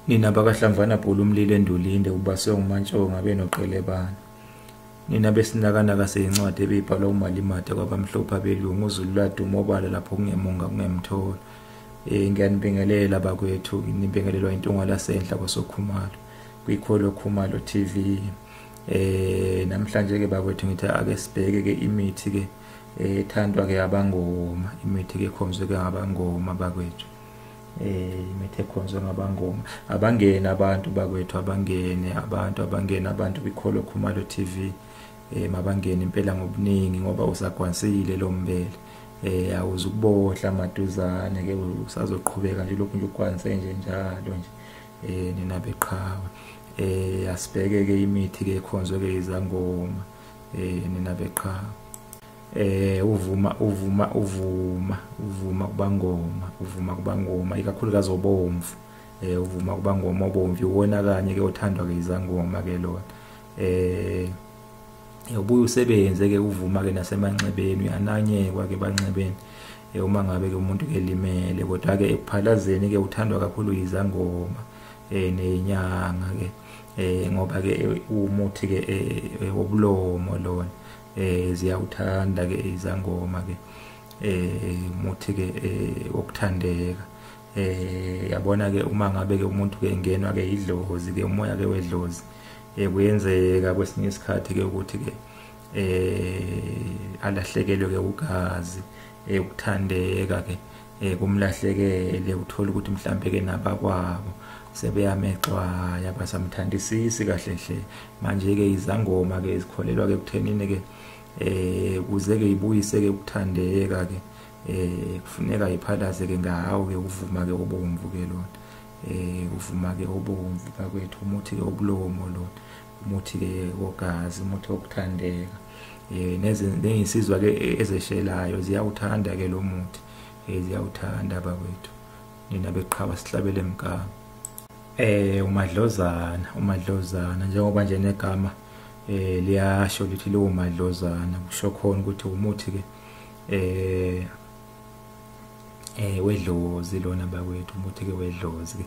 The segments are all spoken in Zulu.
Nina bakahlamvana bhulu umlilo endulinde ubase ngumantshonga benoqelebana. Nina besinakanaka seyincwadi ebeyibhalwa uMalimate kwabamhlophe belungu uzululadu mobala lapho kungemunga kungemthola. Ngiyanibingelela bakwethu nibingelelwa iNtungwa lasenhla kwaSokhumalo kwaSokhumalo TV. Namhlanje ke bakwethu ngithi ake sibheke ke imithi ke ethandwa ke ngabaNgoma, imithi ke ekhonzwe ke ngabaNgoma bakwethu. Imithi ekhonzwe ngabaNgoma. Abangene abantu bakwethu, abangene abantu kwaSokhumalo TV. Mabangene impela ngobuningi ngoba usagwansile lo mbele. Awuzukubohla maduzane ke usazoqhubeka nje lokhu nje ukwanze nje njalo nje nina beqhawe. Asibheke ke imithi ke ekhonzwe ke yizangoma nina beqhawe. Uvuma kubaNgoma ikakhulukazi obomvu. Uvuma kubaNgoma obomvu uwona kanye ke othandwa ke yizangoma ke lona. Ubuye usebenze ke uvuma ke nasemanxebeni uyananyekwa ke banxebeni uma ngabe ke umuntu ke limele, kodwa ke ekuphalazeni ke uthandwa kakhulu yizangoma nenyanga ke ngoba ke umuthi ke wobulomo lona. Ziyawuthanda ke izangoma ke umuthi ke wokuthandeka. Yabona ke uma ngabe ke umuntu ke engenwa ke idlozi ke umoya ke wedlozi kuyenzeka kwesinye isikhathi ke ukuthi ke alahlekelwe ke ugazi ukuthandeka ke kumlahlekele uthola ukuthi mhlambe ke nabakwabo sebeyamexwaya basamthandisisi kahle hle. Manje ke izangoma ke izikholelwa ke kuthenini ke kuze ke ibuyise ke ukuthandeka ke kufuneka iphalaze ke ngawo ke uvuma ke obomvu ke lona. Uvuma ke obomvu bakwethu umuthi ke obulomo lona, umuthi ke wogazi, umuthi wokuthandeka. Nezisizwa ke ezeshelayo ziyawuthanda ke lo muthi. Ziyawuthanda bakwethu nina beqhawe sihlabele emkama. Umadlozana njengoba nje negama liyasho lithi lo madlozana kusho khona ukuthi umuthi ke wedlozi lona bakwethu, umuthi ke wedlozi ke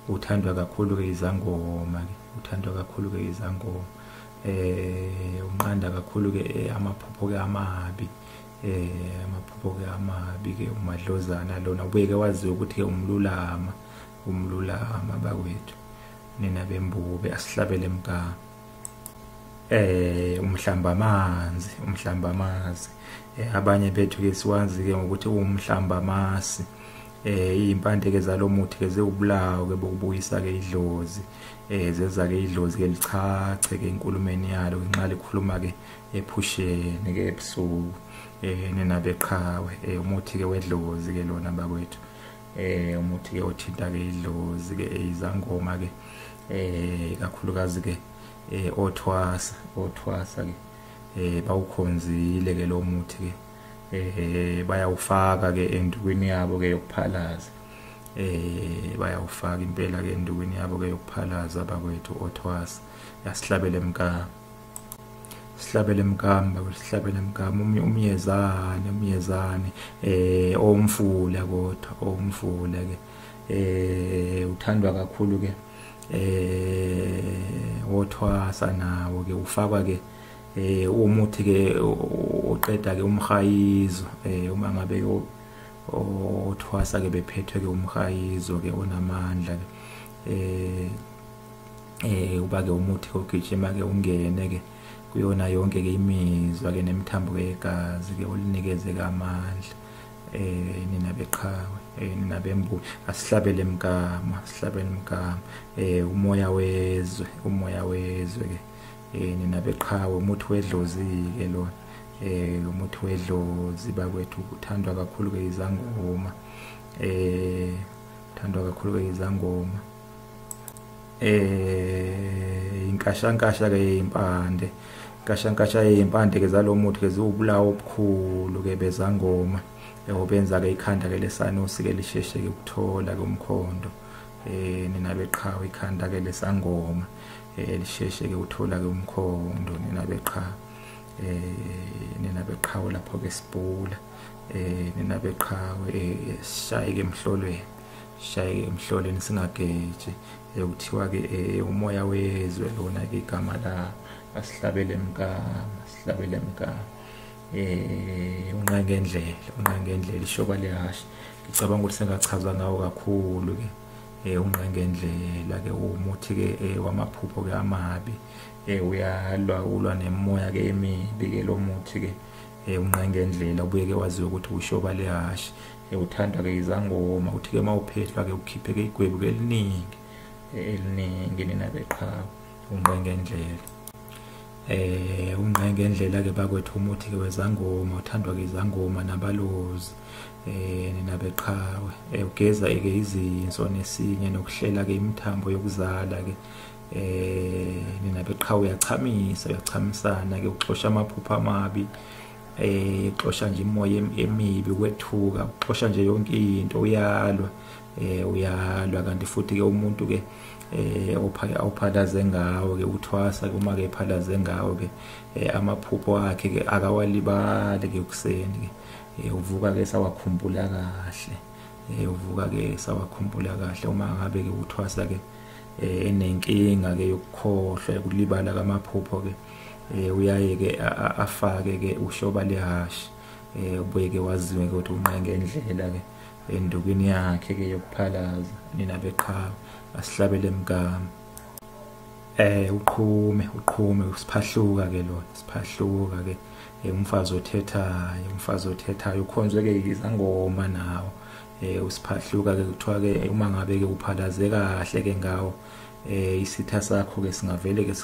uthandwa kakhulu ke izangoma ke, uthandwa kakhulu ke izangoma. Unqanda kakhulu ke amaphupho ke amabi, amaphupho ke amabi ke umadlozana lona ubuye ke waziwe ukuthi ke umlulama bakwethu nina bembube asihlabele emkama. Umhlamba amanzi abanye bethu ke siwazi ke ngokuthi umhlamba amasi. Impande ke zalomuthi ke zewubulawo ke bokubuyisa ke idlozi. Zeza ke idlozi ke lichache ke enkulumeni yalo ngenxa likhuluma ke ephusheni ke ebusuku. Nina beqhawe umuthi ke wedlozi ke lona bakwethu. Umuthi ke othinta ke idlozi ke izangoma ke kakhulukazi ke othwasa ke bawukhonzile ke lo muthi ke bayawufaka ke endukwini yabo ke yokuphalaza. Bayawufaka impela ke endukwini yabo ke yokuphalaza bakwethu othwasa. Yasihlabele emkama, sihlabele emkama bakwethu, sihlabele emkama. Umyezane omfula kodwa omfula ke uthandwa kakhulu ke wothwasa nawo ke ufakwa ke umuthi ke oqeda ke umhayizo. Uma ngabe othwasa ke bephethwe ke umhayizo ke onamandla ke uba ke umuthi ogijima ke ungene ke kuyona yonke ke imizwa ke nemithambo yegazi ke olinikeze ke amandla. Nina beqhawe nina bembu asihlabele emkama, sihlabele emkama. Umoya wezwe ke nina beqhawe umuthi wedlozi ke lona. Umuthi wedlozi bakwethu uthandwa kakhulu ke izangoma. Uthandwa kakhulu ke izangoma. Inkashankasha ke impande, inkashankasha yempande ke zalomuthi ke ziwubulawo obukhulu ke bezangoma. Obenza ke ikhanda ke lesanusi ke lisheshe ke ukuthola ke umkhondo. Nina beqhawe ikhanda ke lesangoma lisheshe ke uthola ke umkhondo nina beqhawe. Nina beqhawe lapho ke sibhula. Nina beqhawe sishaye ke emhlolweni, shaye emhloleni singageje ekuthiwa ke umoya wezwe lona ke igama la asihlabele emkama unqengendlela ishoba lehashi ngicabanga ukuthi sengachaza ngawo kakhulu ke unqengendlela ke umuthi ke wamaphupho ke amabi ulwa nemoya ke emibi ke lo muthi ke unqengendlela ubuye ke waziwe ukuthi ushoba lehashi uthandwa ke yizangoma uthi ke mawuphehlwa ke ukhiphe ke igwebu ke eliningi nina beqhawe unqengendlela unqengendlela ke bakwethu umuthi ke wezangoma uthandwa ke izangoma nabalozi nina beqhawe ugeza ke izinso nesinye nokuhlela ke imithambo yokuzala ke nina beqhawe uyachamisana ke uxosha amaphupho amabi uxosha nje imoya emibi kwethuka uxosha nje yonke into uyalwa kanti futhi ke umuntu ke ophalaze ngawo ke uthwasa uma ke ephalaze ngawo ke amaphupho akhe ke akawalibali ke kuseni ke uvuka ke sawakhumbula kahle uma ngabe ke uthwasa ke enenkinga ke yokukhohlwa ukulibala kamaphupho ke uyaye ke afake ke ushoba lehashi ubuye ke waziwe ukuthi unqengendlela ke endukweni yakhe ke yokuphalaza nina beqhawe asihlabele emkama uqhume usiphahluka ke lona siphahluka ke umfazi othethayo ukhonzwe ke izangoma nawo usiphahluka ke kuthiwa ke uma ngabe ke uphalaze kahle ke ngawo isitha sakho ke singavele ke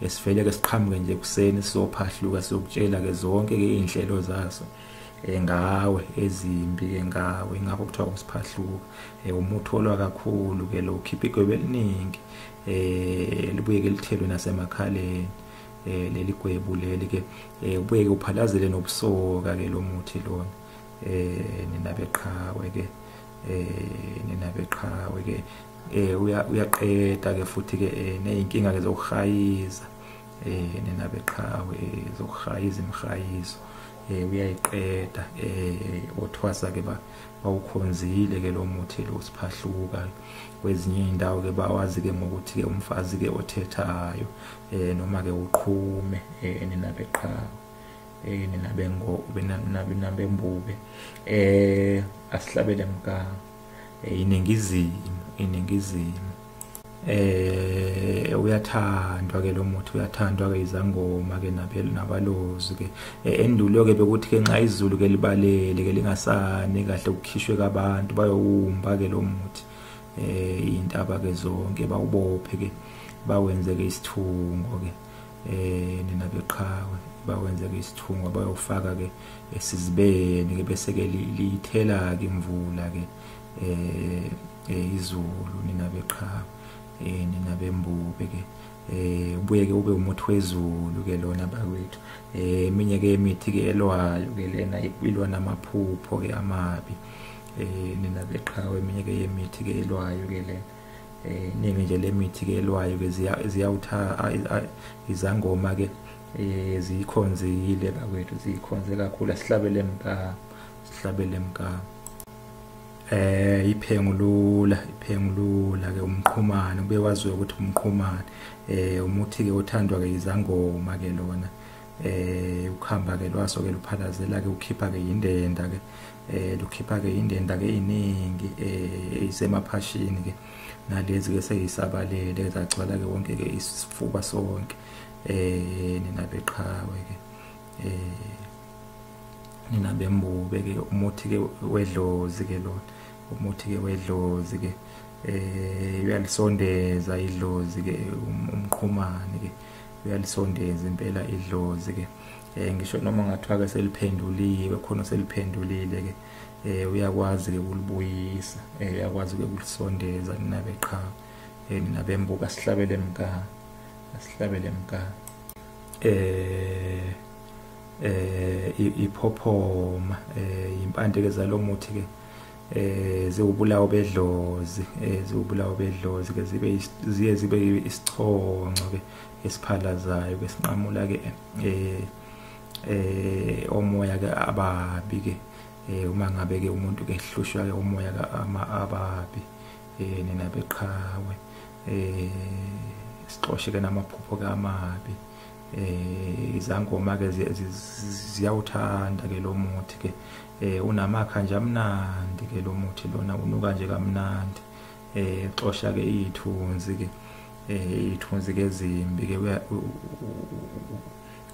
esivele ke siqhamuke nje kuseni sizophahluka siyokutshela ke zonke ke inhlelo zaso ngawe ezimbi ke ngawe ingakho kuthiwa usiphahluka umuthi olwa kakhulu ke lo ukhipha igwebe eliningi libuye ke lithelwe nasemakhaleni leli gwebu leli ke ubuye ke uphalazele nobusoka ke lo muthi lona nina beqhawe ke uyaqeda ke futhi ke neyinkinga ke zokuhayiza nina beqhawe zokuhayiza imhayizo uyayiqeda othwasa ke bawukhonzile ke lo muthi lo siphahluka kwezinye indawo ke bawazi ke ngokuthi ke umfazi ke othethayo noma ke uqhume nina beqhawe nina bembube asihlabele emkama iningizimu uyathandwa ke lo muthi uyathandwa ke izangoma ke nabalozi ke endulo ke bekuthi ke nxa izulu ke libalele ke lingasani kahle ukukhishwe kabantu bayowumba ke lo muthi intaba ke zonke bawubophe ke bawenze ke isithungo ke nina beqhawe bawenze ke isithungo bayofaka ke esizibeni ke bese ke lithela ke imvula ke izulu nina beqhawe nina bembube ke ubuye ke ube umuthi wezulu ke lona bakwethu eminye ke imithi ke elwayo ke lena ilwa namaphupho ke amabi nina beqhawe eminye ke imithi ke elwayo ke lena ningi nje lemithi ke elwayo ke ziyawutha izangoma ke zikhonzile bakwethu zikhonze kakhulu asihlabele emkama iphengulula ke umqhumane ube waziwe ukuthi umqhumane umuthi ke othandwa ke izangoma ke lona ukhamba ke lwaso ke luphalazela ke ukhipha ke indenda ke lukhipha ke indenda ke iningi isemaphashini ke nalezi ke seyisabalele zacwala ke wonke ke isifuba sonke nina beqhawe ke nina bembube ke umuthi ke wedlozi ke lona umuthi ke wedlozi ke uyalisondeza idlozi ke umqhumane ke uyalisondeza impela idlozi ke ngisho noma ngathiwa ke seliphenduliwe khona seliphendulile ke uyakwazi ke ukulibuyisa uyakwazi ke ukulisondeza nina beqhawe nina bembuka sihlabele emkama iphophoma impande ke zalomuthi ke ziwubulawo bedlozi ke zibe isichongo ke esiphalazayo ke sinqamula ke omoya ke ababi ke uma ngabe ke umuntu ke hlushwa ke umoya ababi nina beqhawe sixoshe ke namaphupho kamabi izangoma ke ziyawuthanda ke lo muthi ke unamakha nje amnandi ke lo muthi lona unuka nje kamnandi xosha ke ithunzi ke ezimbi ke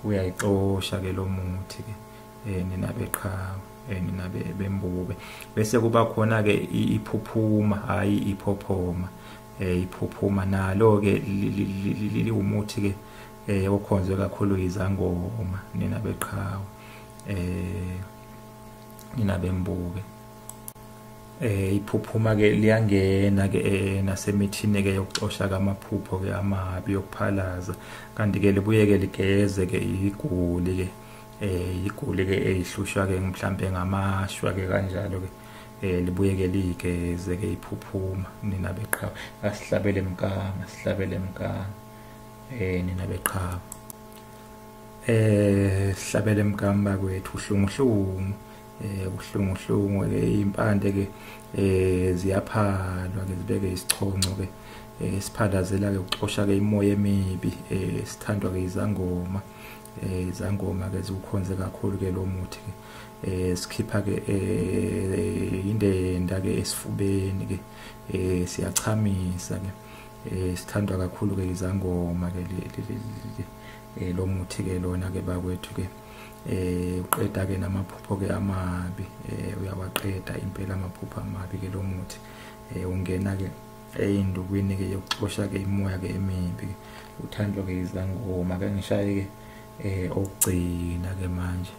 uyayixosha ke lo muthi ke nina beqhawe nina bembube bese kuba khona ke iphuphuma hayi iphophoma iphuphuma nalo ke liwumuthi ke okhonzwe kakhulu yizangoma nina beqhawe nina bembuke iphuphuma ke liyangena ke nasemithini ke yokuxosha kamaphupho ke amabi yokuphalaza kanti ke libuye ke ligeze ke iguli ke iguli ke ehlushwa ke mhlambe ngamashwa ke kanjalo ke libuye ke ligeze ke iphuphuma nina beqhawe asihlabele emkanga nina beqhawe sihlabele emkamba kwethu uhlungu ke impande ke ziyaphalwa ke zibeke isichonco ke siphalazela ke ukuxosha ke imoya emibi sithandwa ke izangoma ke zikhonze kakhulu ke lo muthi ke sikhipha ke indenda ke esifubeni ke siyachamisa ke sithandwa kakhulu ke izangoma ke lo muthi ke lona ke bakwethu ke uqeda ke namaphupho ke amabi uyawaqeda impela amaphupho amabi ke lo muthi ungena ke eindukwini ke yokuxosha ke imoya ke emibi uthandwa ke izangoma ke ngishaye ke okugcina ke manje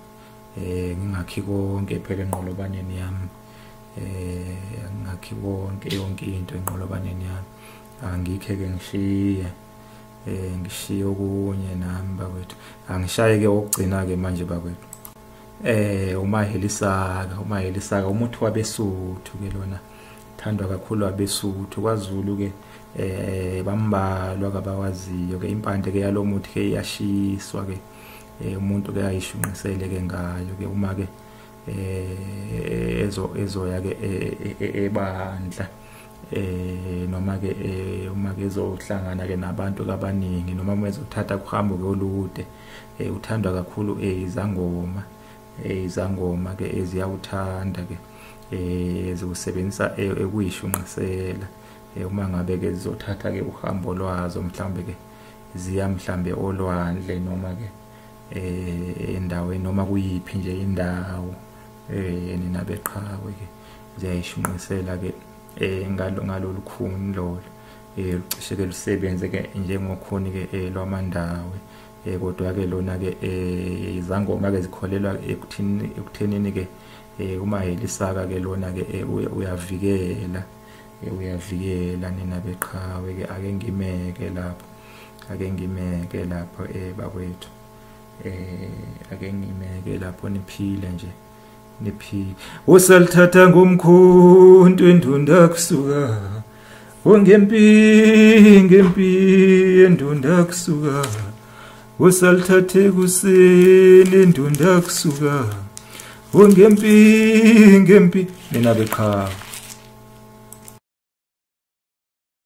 ngingakhi konke phela enqolobaneni yami ngingakhi konke yonke into enqolobaneni yami angikhe ke ngishiye okunye nami bakwethu angishaye ke okugcina ke manje bakwethu umahelisaka umuthi wabesuthu ke lona thandwa kakhulu abesuthu kwaZulu ke bambalwa kabawaziyo ke impande ke yalomuthi ke iyashiswa ke umuntu ke ayishunqisele ke ngayo ke uma ke ezoya ke ebandla noma ke uma ke ezohlangana ke nabantu abaningi noma ezothatha kuhambo ke olude uthandwa kakhulu izangoma ke eziyawuthanda ke ezusebenzisa ekuyishunqisela uma ngabe ke zizothatha ke uhambo lwazo mhlambe ke mhlambe olwandle noma ke endaweni noma kuyiphi nje indawo nina beqhawe ke ziyayishunqisela ke ngalolukhuni lolo lucishe ke lusebenze ke njengokhuni ke lwamandawe kodwa ke lona ke izangoma ke zikholelwa ekuthenini ke uma helisaka ke lona ke uyavikela nina beqhawe ke ake ngimeke lapho bakwethu ake ngimeke lapho niphile nje niphile usalithatha ngomkhonto endunda kusuka ngempi endunda kusuka usalithatha ekuseni endunda kusuka ngempi nina beqhawe